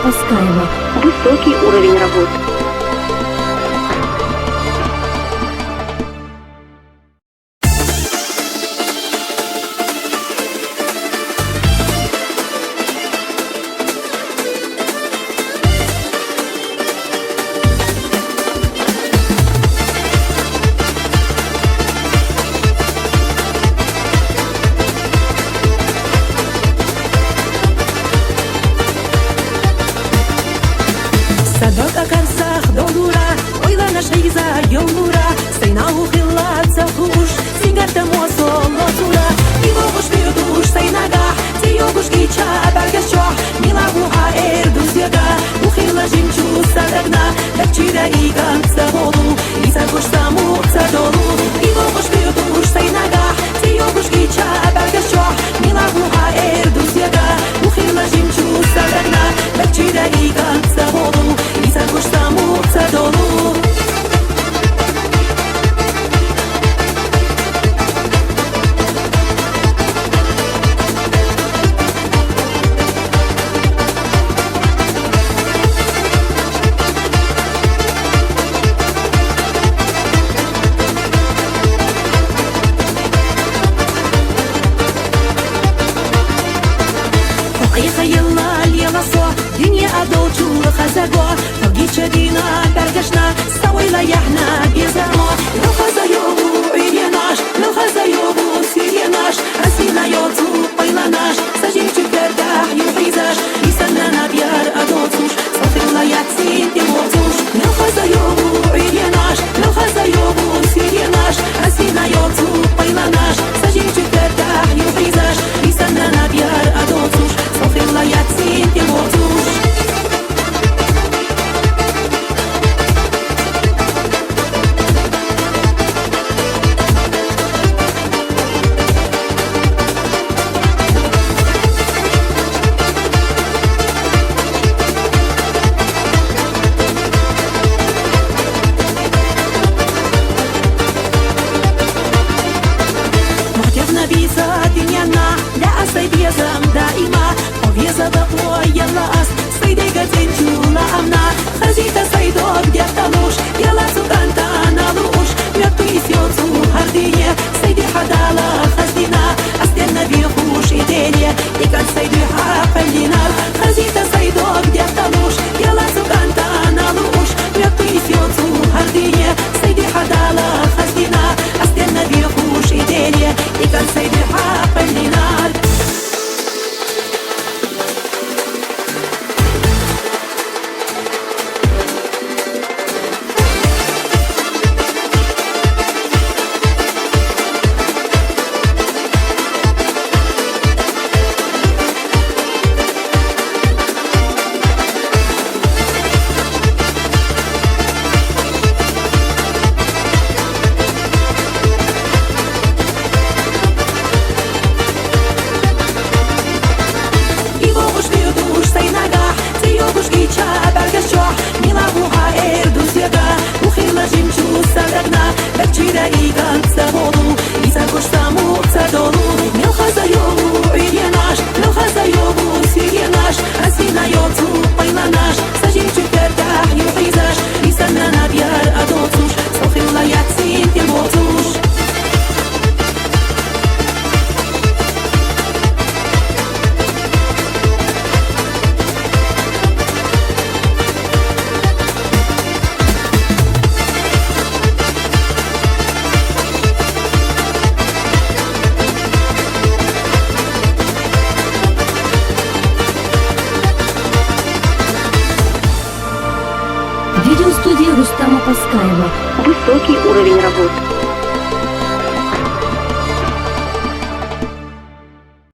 Паскаева. Высокий уровень работы. Садока карсах долура, ойлана шейза йолура, сайнау хилатса хуш, сингарта мосо лотура, илогуш вирдуш сайнага, тиогуш гича баргашчо, милагуха эрдузяга, ухила жимчу садагна, дакчира иганца волу, исагуш саму цадолу, илогуш вирдуш сайнага, тиогуш гича баргашчо, милагуха эрдузяга, ухила жимчу садагна, дакчира иганца волу, исагуш саму цадолу. Dünya adolçulu xazago Tavgiçe dina bergaşna Stavayla yahna bezamo Lo xazayovu uyrenaş Lo xazayovu siryenaş Asina yolcu paylanаш Sajevçu perdah yuhizaş Lisanna nabyar adolçuş Sofilla yatsin temolcuş Lo xazayovu uyrenaş Lo xazayovu siryenaş Asina yolcu paylanаш Sajevçu perdah yuhizaş Lisanna nabyar adolçuş Sofilla yatsin temolcuş دائما وفيزا بقوة يلا أس صيدي قتين جولا أمنا خزيتا صيدوك ديختلوش يلا سوكانتا نالوش ميبتويس يوتو هردية صيدي حدالا خزدينا أستينا بيخوش إيدينيا إيكان صيدي حاقلينا خزيتا صيدوك ديختلوش يلا سوكانتا نالوش ميبتويس يوتو هردية صيدي حدالا خزدينا أستينا بيخوش إيدينيا إيكان صيدي حاقلينا Видеостудия Рустама Паскаева. Высокий уровень работы.